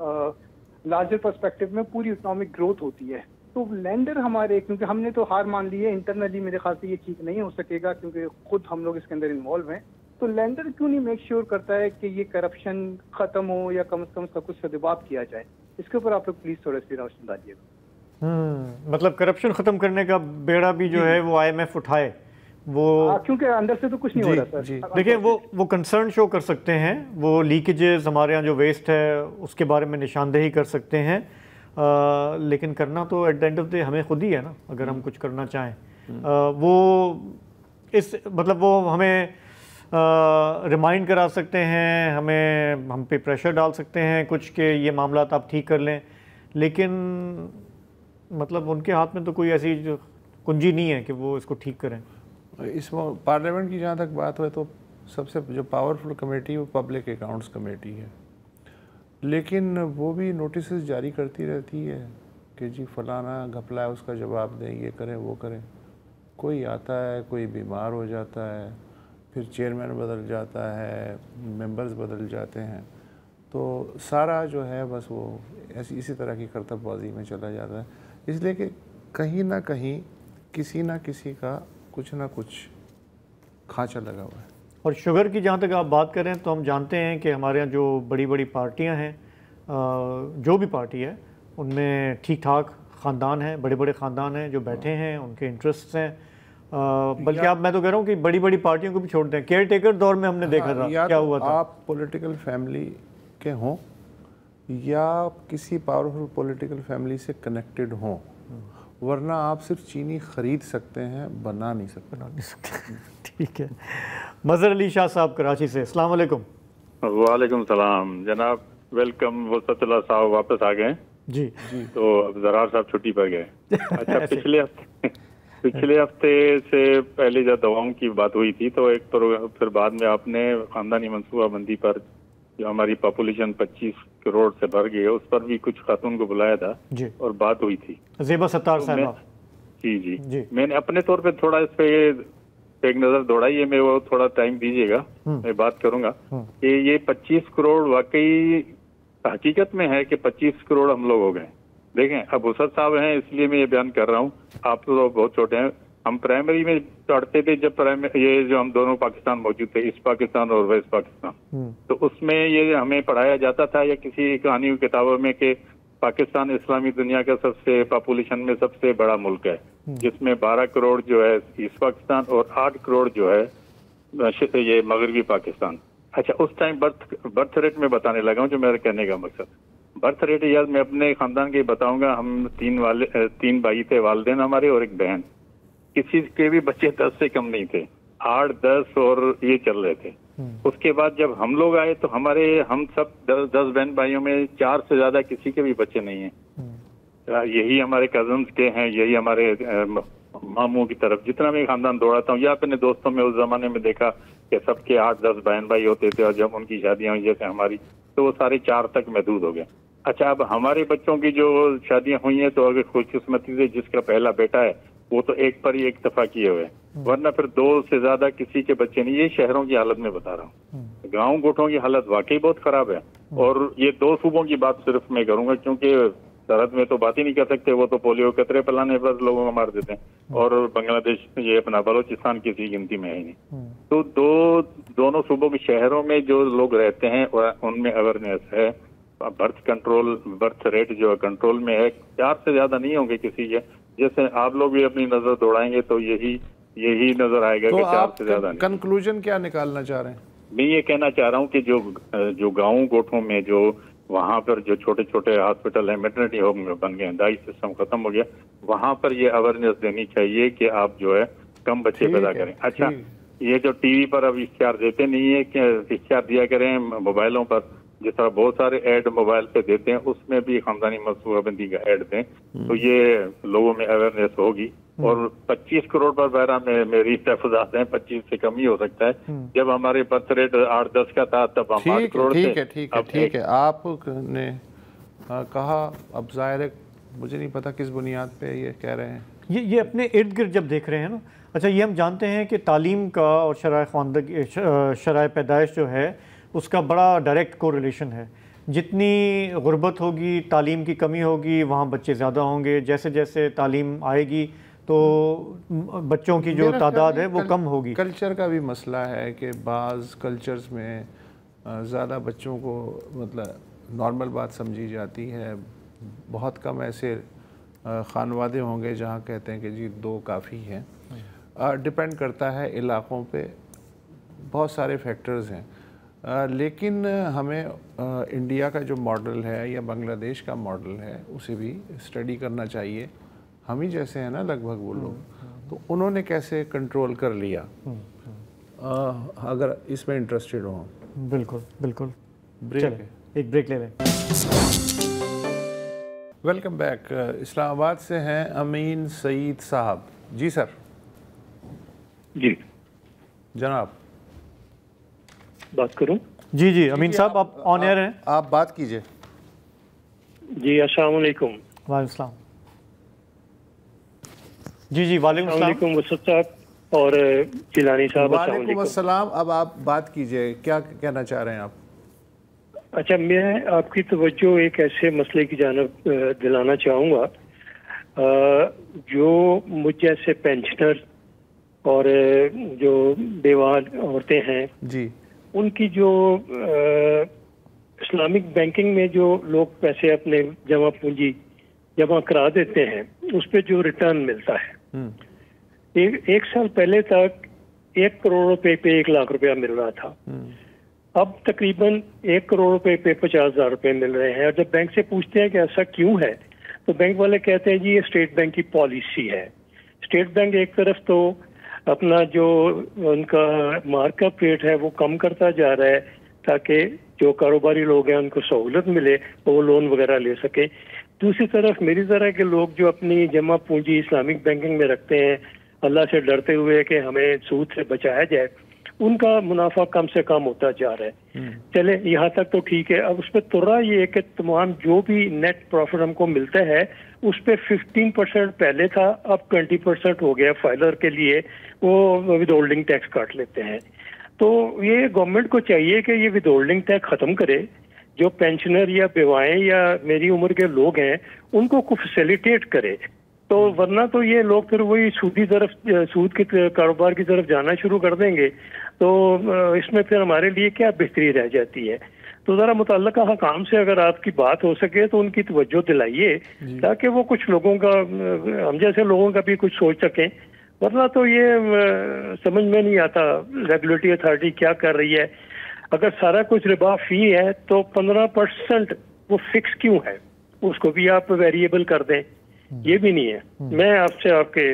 लार्जर पर्सपेक्टिव में पूरी इकोनॉमिक ग्रोथ होती है। तो लैंडर हमारे, क्योंकि हमने तो हार मान ली है इंटरनली, मेरे ख्याल से ये ठीक नहीं हो सकेगा क्योंकि खुद हम लोग इसके अंदर इन्वॉल्व हैं। तो लेंडर क्यों नहीं मेक श्योर करता है कि ये करप्शन खत्म हो या कम से कम सब कुछ सदुबाब किया जाए? इसके ऊपर आप लोग प्लीज थोड़ा सी रोशनी डालिएगा। मतलब करप्शन खत्म करने का बेड़ा भी जो है वो IMF उठाए, वो क्योंकि अंदर से तो कुछ नहीं हो रहा सर। देखिए वो कंसर्न शो कर सकते हैं, वो लीकेजेस, हमारे यहाँ जो वेस्ट है उसके बारे में निशानदेही कर सकते हैं, लेकिन करना तो at the end of the हमें खुद ही है ना, अगर हम कुछ करना चाहें। वो इस मतलब वो हमें रिमाइंड करा सकते हैं, हम पे प्रेशर डाल सकते हैं कुछ के ये मामला आप ठीक कर लें, लेकिन मतलब उनके हाथ में तो कोई ऐसी जो कुंजी नहीं है कि वो इसको ठीक करें। इस पार्लियामेंट की जहाँ तक बात है तो सबसे जो पावरफुल कमेटी वो पब्लिक अकाउंट्स कमेटी है, लेकिन वो भी नोटिस जारी करती रहती है कि जी फलाना घपला है उसका जवाब दें, ये करें वो करें। कोई आता है, कोई बीमार हो जाता है, फिर चेयरमैन बदल जाता है, मेंबर्स बदल जाते हैं, तो सारा जो है बस वो इसी तरह की करतबबाजी में चला जाता है। इसलिए कि कहीं ना कहीं किसी ना किसी का कुछ ना कुछ खांचा लगा हुआ है। और शुगर की जहाँ तक आप बात करें तो हम जानते हैं कि हमारे यहाँ जो बड़ी बड़ी पार्टियाँ हैं, जो भी पार्टी है उनमें ठीक ठाक ख़ानदान हैं, बड़े बड़े ख़ानदान हैं जो बैठे हैं, उनके इंटरेस्ट हैं। बल्कि मैं तो कह रहा हूँ कि बड़ी बड़ी पार्टियों को भी छोड़ दें। केयर टेकर दौर में हमने देखा था क्या हुआ था। आप पॉलिटिकल फैमिली के हों या किसी पावरफुल पॉलिटिकल फैमिली से कनेक्टेड हों, वरना आप सिर्फ चीनी खरीद सकते हैं, बना नहीं सकते। ठीक है। मज़हर अली शाह साहब कराची से, अस्सलाम वालेकुम। वालेकुम सलाम जनाब, वेलकम। वसतुल्लाह साहब वापस आ गए जी। तो अब ज़रार साहब छुट्टी पर गए। अच्छा, पिछले हफ्ते से पहले जब दवाओं की बात हुई थी तो एक फिर बाद में आपने खानदानी मनसूबाबंदी पर जो हमारी पॉपुलेशन 25 करोड़ से बढ़ गई है उस पर भी कुछ खातून को बुलाया था जी, और बात हुई थी। ज़ेबा सत्तार साहब। जी, मैंने अपने तौर पे थोड़ा इस पे एक नज़र दौड़ाई है, मैं वो थोड़ा टाइम दीजिएगा, मैं बात करूंगा कि ये 25 करोड़ वाकई हकीकत में है कि 25 करोड़ हम लोग हो गए। देखें, अब उसर साहब हैं इसलिए मैं ये बयान कर रहा हूँ, आप तो बहुत छोटे हैं। हम प्राइमरी में पढ़ते थे जब ये जो हम दोनों पाकिस्तान मौजूद थे, ईस्ट पाकिस्तान और वेस्ट पाकिस्तान, तो उसमें ये हमें पढ़ाया जाता था या किसी कहानी की किताबों में कि पाकिस्तान इस्लामी दुनिया का सबसे पॉपुलेशन में सबसे बड़ा मुल्क है, जिसमें 12 करोड़ जो है ईस्ट पाकिस्तान और 8 करोड़ जो है ये मगरबी पाकिस्तान। अच्छा, उस टाइम बर्थ रेट में बताने लगा हूँ, जो मेरा कहने का मकसद बर्थ रेट यार मैं अपने खानदान के बताऊंगा। हम 3 भाई थे, वालिदैन हमारे और एक बहन, किसी के भी बच्चे 10 से कम नहीं थे, 8, 10 और ये चल रहे थे। उसके बाद जब हम लोग आए तो हम सब 10 बहन भाइयों में 4 से ज्यादा किसी के भी बच्चे नहीं हैं। यही हमारे कजन्स के हैं, यही हमारे मामू की तरफ जितना मैं खानदान दौड़ाता हूँ या अपने दोस्तों में उस जमाने में देखा कि सबके 8-10 बहन भाई होते थे, और जब उनकी शादियां हुई जैसे हमारी तो वो सारे 4 तक महदूद हो गए। अच्छा, अब हमारे बच्चों की जो शादियां हुई हैं तो अगर खुशकिस्मती से जिसका पहला बेटा है वो तो एक पर ही एक दफा किए हुए, वरना फिर 2 से ज्यादा किसी के बच्चे नहीं। ये शहरों की हालत में बता रहा हूँ, गाँव गोठों की हालत वाकई बहुत खराब है। और ये 2 सूबों की बात सिर्फ मैं करूंगा क्योंकि सरहद में तो बात ही नहीं कर सकते, वो तो पोलियो कतरे पिलाने पर लोगों को मार देते हैं, और बांग्लादेश ये अपना बलोचिस्तान किसी गिनती में है ही नहीं। तो दोनों सूबों के शहरों में जो लोग रहते हैं उनमें अवेयरनेस है, बर्थ रेट जो है कंट्रोल में है, 4 से ज्यादा नहीं होंगे किसी के। जैसे आप लोग भी अपनी नजर दौड़ाएंगे तो यही नजर आएगा कि 4 से ज्यादा नहीं। कंक्लूजन क्या निकालना चाह रहे हैं? मैं ये कहना चाह रहा हूँ कि जो गाँव गोठों में जो वहाँ पर जो छोटे छोटे हॉस्पिटल है, मैटरनिटी होम बन गए, दाई सिस्टम खत्म हो गया, वहाँ पर ये अवेयरनेस देनी चाहिए कि आप जो है कम बच्चे पैदा करें। अच्छा, ये जो टीवी पर अब इश्तिहार देते नहीं है कि इश्तिहार दिया करें मोबाइलों पर, जिस तरह बहुत सारे ऐड मोबाइल पे देते हैं, उसमें भी खानदानी मनसूबाबंदी का ऐड दें तो ये लोगों में अवेयरनेस होगी। और 25 करोड़ पर बहरा में मेरी तहफात हैं, 25 से कम ही हो सकता है। जब हमारे बर्थ रेट 8-10 का था तब हम 8 करोड़ थे। ठीक है, आपने कहा, अब जाहिर है मुझे नहीं पता किस बुनियाद पे ये कह रहे हैं, ये अपने इर्द गिर्द जब देख रहे हैं ना। अच्छा, ये हम जानते हैं कि तालीम का और शराय पैदाइश जो है उसका बड़ा डायरेक्ट कोरिलेशन है। जितनी गुर्बत होगी, तालीम की कमी होगी, वहाँ बच्चे ज़्यादा होंगे। जैसे जैसे तालीम आएगी तो बच्चों की जो तादाद है वो कम होगी। कल्चर का भी मसला है कि बाज़ कल्चर्स में ज़्यादा बच्चों को मतलब नॉर्मल बात समझी जाती है। बहुत कम ऐसे खानवादे होंगे जहाँ कहते हैं कि जी 2 काफ़ी हैं। डिपेंड करता है इलाक़ों पे, बहुत सारे फैक्टर्स हैं। लेकिन हमें इंडिया का जो मॉडल है या बांग्लादेश का मॉडल है उसे भी स्टडी करना चाहिए। हम ही जैसे हैं ना लगभग वो लोग, तो उन्होंने कैसे कंट्रोल कर लिया, अगर इसमें इंटरेस्टेड हो। बिल्कुल बिल्कुल। ब्रेक, एक ब्रेक ले लें। Welcome back. इस्लामाबाद से हैं अमीन सईद साहब। जी सर। जी जनाब, बात करूं? जी जी अमीन साहब, आप ऑन एयर हैं, आप बात कीजिए। जी अस्सलाम वालेकुम। वालेकुम सलाम। जी जी वालेकुम सलाम वसत साहब और जिलानी साहब। वालेकुम अस्सलाम। अब आप बात कीजिए, क्या कहना चाह रहे हैं आप? अच्छा, मैं आपकी तवज्जो एक ऐसे मसले की जानब दिलाना चाहूँगा जो मुझ जैसे पेंशनर और जो बेवा औरतें हैं जी, उनकी जो इस्लामिक बैंकिंग में जो लोग पैसे अपने जमा पूंजी जमा करा देते हैं उस पर जो रिटर्न मिलता है, एक साल पहले तक 1 करोड़ रुपए पे 1 लाख रुपया मिल रहा था। अब तकरीबन 1 करोड़ रुपए पे 50,000 रुपए मिल रहे हैं। और जब बैंक से पूछते हैं कि ऐसा क्यों है, तो बैंक वाले कहते हैं जी ये स्टेट बैंक की पॉलिसी है। स्टेट बैंक एक तरफ तो अपना जो उनका मार्कअप रेट है वो कम करता जा रहा है ताकि जो कारोबारी लोग हैं उनको सहूलत मिले, वो लोन वगैरह ले सके। दूसरी तरफ मेरी तरह के लोग जो अपनी जमा पूंजी इस्लामिक बैंकिंग में रखते हैं अल्लाह से डरते हुए कि हमें सूद से बचाया जाए, उनका मुनाफा कम से कम होता जा रहा है। चले यहाँ तक तो ठीक है। अब उस पर तुर्रा ये है कि तमाम जो भी नेट प्रॉफिट हमको मिलता है उस पर 15% पहले था, अब 20% हो गया। फाइलर के लिए वो विद होल्डिंग टैक्स काट लेते हैं। तो ये गवर्नमेंट को चाहिए कि ये विद होल्डिंग टैक्स ख़त्म करे। जो पेंशनर या बेवाएं या मेरी उम्र के लोग हैं उनको कुछ फैसिलिटेट करे, तो वरना तो ये लोग फिर वही सूद के कारोबार की तरफ जाना शुरू कर देंगे। तो इसमें फिर हमारे लिए क्या बेहतरी रह जाती है। तो ज़रा मुतल्लिका हकाम से अगर आपकी बात हो सके तो उनकी तवज्जो दिलाइए ताकि वो कुछ लोगों का, हम जैसे लोगों का भी कुछ सोच सकें। वरना तो ये समझ में नहीं आता रेगुलेटरी अथॉरिटी क्या कर रही है। अगर सारा कुछ रिबा फी है तो 15% वो फिक्स क्यों है, उसको भी आप वेरिएबल कर दें। ये भी नहीं है। मैं आपसे आपके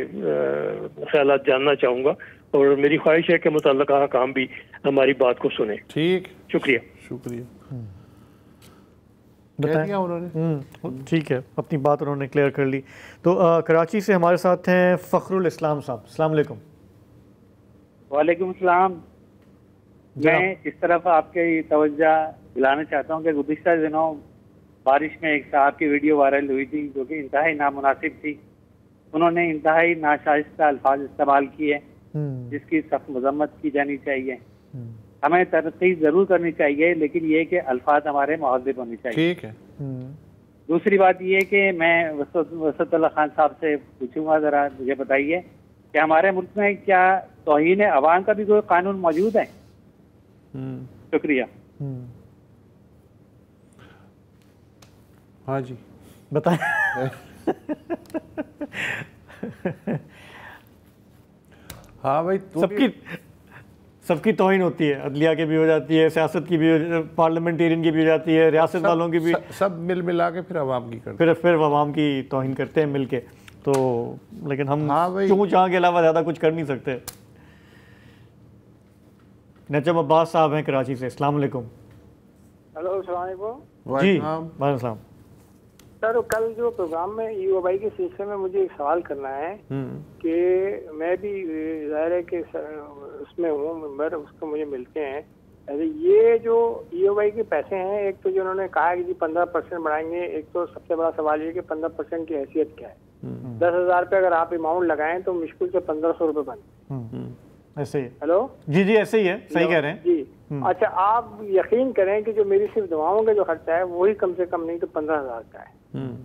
ख्यालात जानना चाहूँगा और मेरी ख्वाहिश है कि मुतल्लिका हकाम भी हमारी बात को सुने। ठीक, शुक्रिया। बताएं उन्होंने। ठीक है, अपनी बात उन्होंने क्लियर कर ली। तो कराची से हमारे साथ हैं फ़खरुल इस्लाम साहब। अस्सलाम वालेकुम। वालेकुम सलाम। मैं इस तरफ आपके तवज्जो दिलाना चाहता हूँ कि गुज़िश्ता दिनों बारिश में एक साहब की वीडियो वायरल हुई थी जो कि इंतहाई नामुनासिब थी। उन्होंने इंतहाई नाशाइस्ता अल्फाज इस्तेमाल किए जिसकी सख्त मजम्मत की जानी चाहिए। हमें तरक्की जरूर करनी चाहिए लेकिन ये कि अल्फाज हमारे मुहज़्ज़ब होने चाहिए। ठीक है। दूसरी बात ये कि मैं वसतुल्ला खान साहब से पूछूंगा, ज़रा मुझे बताइए कि हमारे मुल्क में क्या तौहीन अवाम का भी कोई कानून मौजूद है? शुक्रिया। हाँ जी बताएं। हाँ भाई, सबकी तौहीन होती है, अदलिया की भी हो जाती है, सियासत की भी, पार्लियामेंटेरियन की भी हो जाती है, रियासत वालों की भी, सब मिला के फिर अवाम की करते हैं। फिर अवाम की तौहीन करते हैं मिल के। तो लेकिन हम चूँ चाँ के अलावा ज़्यादा कुछ कर नहीं सकते। नजम अब्बास साहब हैं कराची से। अस्सलाम वालेकुम। हेलो, अस्सलाम वालेकुम। जी वालेकुम सलाम। सर, कल जो प्रोग्राम में ईओबाई के सिलसिले में मुझे एक सवाल करना है कि मैं भी ज़ाहिर है कि उसमें हूँ मेंबर, उसको मुझे मिलते हैं। अरे ये जो ईओबाई के पैसे हैं, एक तो जो उन्होंने कहा कि जी 15% बढ़ाएंगे, एक तो सबसे बड़ा सवाल ये कि 15% की हैसियत क्या है। 10,000 रुपये अगर आप अमाउंट लगाएं तो मुश्किल से 1,500 रुपये बने। ऐसे ही। हेलो जी जी ऐसे ही है, सही कह रहे हैं जी। अच्छा, आप यकीन करें कि जो मेरी सिर्फ दवाओं का जो खर्चा है वही कम से कम नहीं तो 15,000 का है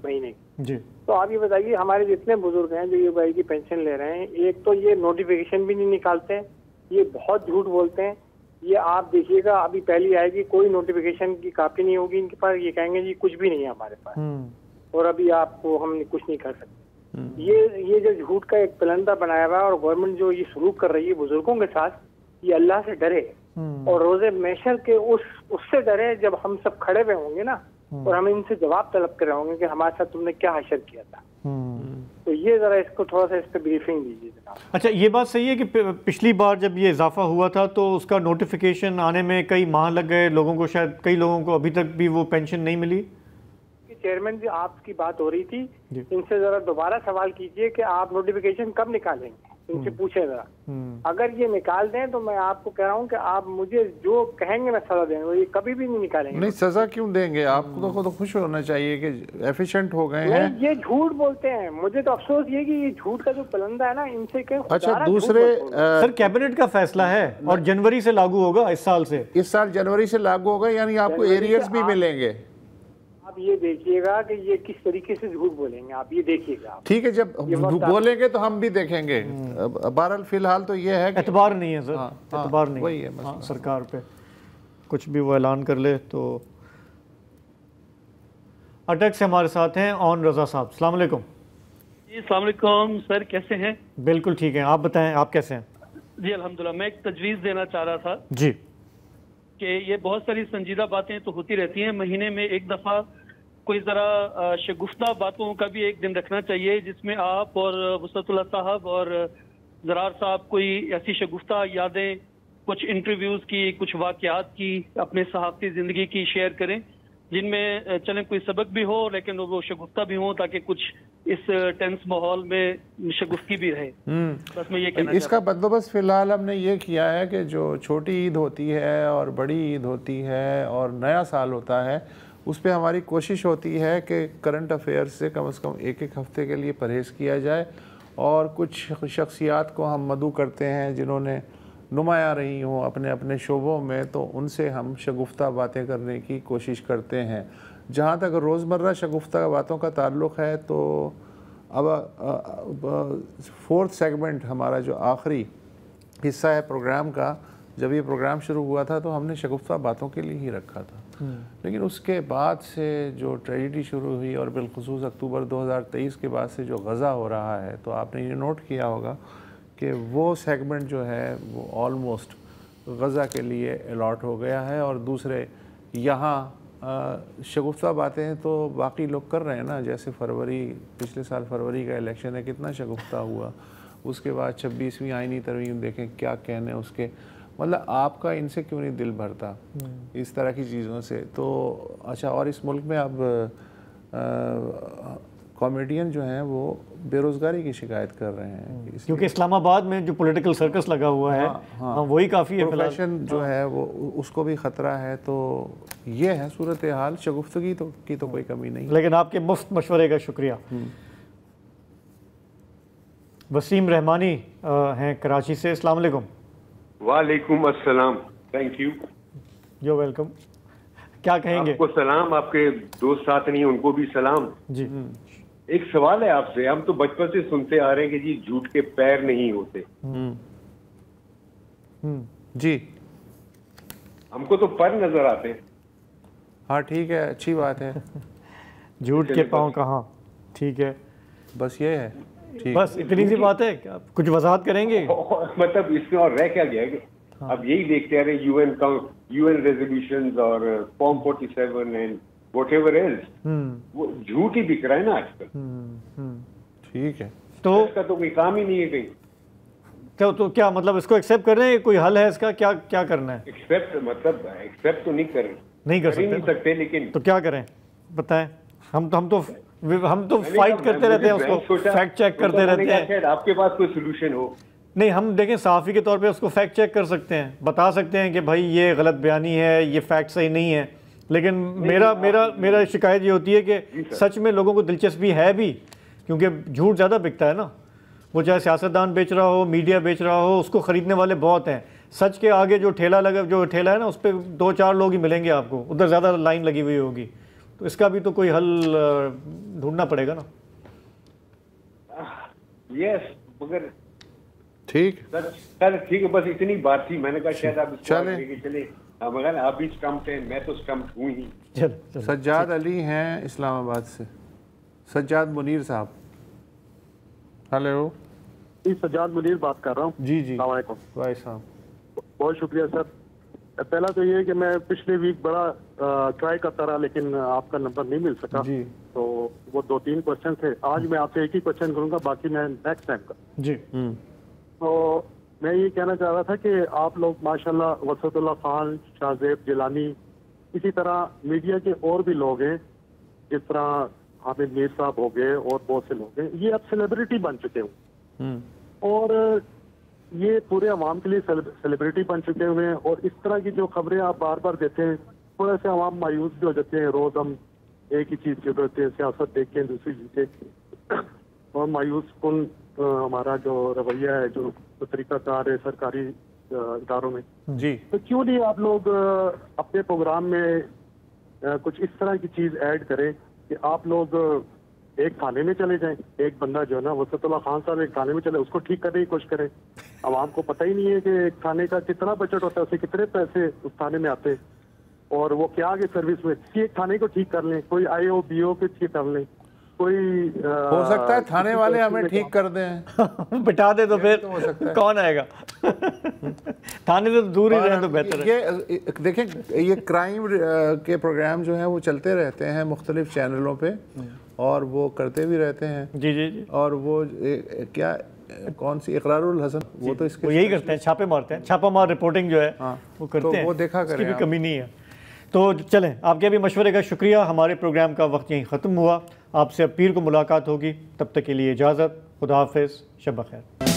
महीने की। जी। तो आप ये बताइए, हमारे जितने बुजुर्ग हैं जो यूएई की पेंशन ले रहे हैं, एक तो ये नोटिफिकेशन भी नहीं निकालते हैं, ये बहुत झूठ बोलते हैं। ये आप देखिएगा, अभी पहली आएगी, कोई नोटिफिकेशन की कॉपी नहीं होगी इनके पास, ये कहेंगे जी कुछ भी नहीं है हमारे पास और अभी आपको हम कुछ नहीं कर सकते। ये जो झूठ का एक पलंदा बनाया हुआ है और गवर्नमेंट जो ये सलूक कर रही है बुजुर्गों के साथ, ये अल्लाह से डरे और रोजे महशर के उससे डरे जब हम सब खड़े हुए होंगे ना और हम इनसे जवाब तलब कर रहे होंगे कि हमारे साथ तुमने क्या हशर किया था। तो ये जरा इसको थोड़ा सा इस पर ब्रीफिंग दीजिए जनाब। अच्छा, ये बात सही है कि पिछली बार जब ये इजाफा हुआ था तो उसका नोटिफिकेशन आने में कई माह लग गए लोगों को, शायद कई लोगों को अभी तक भी वो पेंशन नहीं मिली। चेयरमैन जी, आपकी बात हो रही थी, इनसे जरा दोबारा सवाल कीजिए कि आप नोटिफिकेशन कब निकालेंगे, इनसे पूछे जरा। अगर ये निकाल दें तो मैं आपको कह रहा हूँ कि आप मुझे जो कहेंगे मैं सजा देंगे, ये कभी भी नहीं निकालेंगे। नहीं, सजा क्यों देंगे? आपको तो खुश होना चाहिए कि एफिशिएंट हो गए हैं। ये झूठ बोलते हैं, मुझे तो अफसोस ये कि ये झूठ का जो पलंदा है ना, इनसे के अच्छा, दूसरे सर कैबिनेट का फैसला है और जनवरी से लागू होगा, इस साल से, इस साल जनवरी से लागू होगा, यानी आपको एरियर्स भी मिलेंगे। आप ये देखिएगा कि ये किस तरीके से झूठ बोलेंगे, आप ये देखिएगा। ठीक है, जब बोलेंगे तो हम भी देखेंगे। बहरहाल फिलहाल तो ये है कि एतबार नहीं है सर, एतबार नहीं वही है सरकार पे, कुछ भी वो ऐलान कर ले तो। अटक से हमारे साथ हैं ऑन रजा साहब, अस्सलाम वालेकुम। जी अस्सलाम वालेकुम सर, कैसे हैं? बिल्कुल ठीक है, आप बताएं आप कैसे हैं? जी अल्हम्दुलिल्लाह। मैं एक तजवीज़ देना चाह रहा था जी कि ये बहुत सारी संजीदा बातें तो होती रहती हैं, महीने में एक दफ़ा कोई ज़रा शगुफ्ता बातों का भी एक दिन रखना चाहिए जिसमें आप और वसतुल्लाह साहब और ज़रार साहब कोई ऐसी शगुफ्ता यादें, कुछ इंटरव्यूज़ की, कुछ वाक़यात की, अपने सहाफ़ती ज़िंदगी की शेयर करें जिनमें चलें कोई सबक भी हो लेकिन वो शगुफ्ता भी हो, ताकि कुछ इस टेंस माहौल में शगुफ्ती भी रहे। बस मैं ये कहना इसका बंदोबस्त फिलहाल हमने ये किया है कि जो छोटी ईद होती है और बड़ी ईद होती है और नया साल होता है, उस पर हमारी कोशिश होती है कि करंट अफेयर्स से कम एक एक हफ्ते के लिए परहेज़ किया जाए और कुछ शख्सियात को हम मदऊ करते हैं जिन्होंने नुमाया रही हों अपने अपने शोबों में, तो उनसे हम शगुफ्ता बातें करने की कोशिश करते हैं। जहाँ तक रोज़मर्रा शगुफ्ता बातों का ताल्लुक़ है तो अब 4th सेगमेंट हमारा जो आखिरी हिस्सा है प्रोग्राम का, जब ये प्रोग्राम शुरू हुआ था तो हमने शगुफ्ता बातों के लिए ही रखा था, लेकिन उसके बाद से जो ट्रेजिडी शुरू हुई और बिलखुसूस अक्टूबर 2023 के बाद से जो गज़ा हो रहा है, तो आपने ये नोट किया होगा कि वो सेगमेंट जो है वो ऑलमोस्ट गज़ा के लिए अलॉट हो गया है और दूसरे यहाँ शगुफ्ता बातें तो बाकी लोग कर रहे हैं ना, जैसे पिछले साल फरवरी का इलेक्शन है, कितना शगुफ्ता हुआ, उसके बाद 26वीं आईनी तरमीम देखें क्या कहने उसके, मतलब आपका इनसे क्यों नहीं दिल भरता इस तरह की चीज़ों से। तो अच्छा, और इस मुल्क में अब कॉमेडियन जो हैं वो बेरोज़गारी की शिकायत कर रहे हैं क्योंकि इस्लामाबाद में जो पॉलिटिकल सर्कस लगा हुआ है वही काफ़ी है, प्रोफेशन जो है वो उसको भी ख़तरा है। तो ये है सूरत हाल, शगुफ्तगी की तो कोई कमी नहीं। लेकिन आपके मुफ्त मशवरे का शुक्रिया। वसीम रहमानी हैं कराची से, अस्सलाम वालेकुम। वालेकुम अस्सलाम, थैंक यू, यू वेलकम। क्या कहेंगे? आपको सलाम, आपके दोस्त साथ नहीं उनको भी सलाम जी। एक सवाल है आपसे, हम तो बचपन से सुनते आ रहे हैं कि जी झूठ के पैर नहीं होते। जी, हमको तो पर नजर आते हैं। हाँ ठीक है, अच्छी बात है। झूठ के पाँव कहाँ, ठीक है, बस ये है, बस इतनी सी बात है। कुछ वजाहत करेंगे? मतलब इसमें और रह क्या गया? अब यही देखते आ रहे यूएन रेजोल्यूशंस और फॉर्म 47 एंड व्हाटएवर एल्स, वो झूठ ही बिक रहा है ना आजकल। ठीक है, तो इसका तो कोई काम ही नहीं है कहीं। तो क्या मतलब इसको एक्सेप्ट कर रहे हैं? कोई हल है इसका? क्या करना है? एक्सेप्ट तो नहीं कर सकते, लेकिन तो क्या करें बताएं? हम तो फाइट करते रहते हैं, उसको फैक्ट चेक करते रहते हैं। आपके पास कोई सोल्यूशन हो? नहीं, हम देखें सहाफ़ी के तौर पे उसको फैक्ट चेक कर सकते हैं, बता सकते हैं कि भाई ये गलत बयानी है, ये फैक्ट सही नहीं है। लेकिन मेरा शिकायत ये होती है कि सच में लोगों को दिलचस्पी है भी, क्योंकि झूठ ज़्यादा बिकता है ना। वो चाहे सियासतदान बेच रहा हो, मीडिया बेच रहा हो, उसको ख़रीदने वाले बहुत हैं। सच के आगे जो ठेला है ना, उस पर 2-4 लोग ही मिलेंगे आपको, उधर ज़्यादा लाइन लगी हुई होगी। तो इसका भी तो कोई हल ढूंढना पड़ेगा ना। यस, मगर ठीक सर ठीक है, बस इतनी बात थी। मैंने कहा शायद आप चले, मगर आप भी स्टम्प्ड हैं, मैं तो स्टम्प्ड हूँ ही। सज्जाद अली हैं इस्लामाबाद से। सज्जाद मुनीर साहब, हेलो जी, सज्जाद मुनीर बात कर रहा हूँ। जी जी, भाई साहब बहुत शुक्रिया सर। पहला तो ये है कि मैं पिछले वीक बड़ा ट्राई करता रहा, लेकिन आपका नंबर नहीं मिल सका जी। तो वो 2-3 क्वेश्चन थे, आज मैं आपसे एक ही क्वेश्चन करूंगा, बाकी मैं नेक्स्ट टाइम का जी। तो मैं ये कहना चाह रहा था कि आप लोग माशाल्लाह वसतुल्लाह खान, शाहजेब जिलानी, इसी तरह मीडिया के और भी लोग हैं, जिस तरह हामिद मीर साहब हो गए और बहुत से लोग हैं, ये अब सेलिब्रिटी बन चुके हैं और ये पूरे अवाम के लिए सेलिब्रिटी बन चुके हुए हैं। और इस तरह की जो खबरें आप बार बार देते हैं, थोड़ा सा अवाम मायूस भी हो जाते हैं। रोज हम एक ही चीज के होते हैं, सियासत देखते हैं दूसरी चीजें, और मायूस कन हमारा जो रवैया है, जो तरीकाकार है सरकारी इदारों में जी, तो क्यों नहीं आप लोग अपने प्रोग्राम में कुछ इस तरह की चीज ऐड करें कि आप लोग एक थाने में चले जाएं, एक बंदा जो है ना वसतुल्लाह खान साहब एक थाने में चले, उसको ठीक करने की कोशिश करें। आवाम को पता ही नहीं है कि एक थाने का कितना बजट होता है, उसे कितने पैसे उस थाने में आते हैं और वो क्या आगे सर्विस में, किसी एक थाने को ठीक कर लें, कोई IO BO को ठीक कर लें, कोई हो सकता है थाने वाले हमें ठीक कर दें बिठा दे तो फिर हो सकता है। कौन आएगा थाने से तो दूर ही रहे तो बेहतर है। ये देखें, ये क्राइम के प्रोग्राम जो हैं वो चलते रहते हैं मुख्तलिफ चैनलों पे और वो करते भी रहते हैं। जी जी जी। और वो क्या कौन सी इकरारुल हसन, वो तो इसके यही करते हैं, छापे मारते हैं, छापामार रिपोर्टिंग जो है वो करते हैं, वो देखा करें, इसकी भी कमी नहीं है। तो चलें, आपके भी मशवरे का शुक्रिया। हमारे प्रोग्राम का वक्त यहीं ख़त्म हुआ। आपसे अब पीर को मुलाकात होगी, तब तक के लिए इजाज़त। खुदा हाफ़िज़, शब बख़ैर।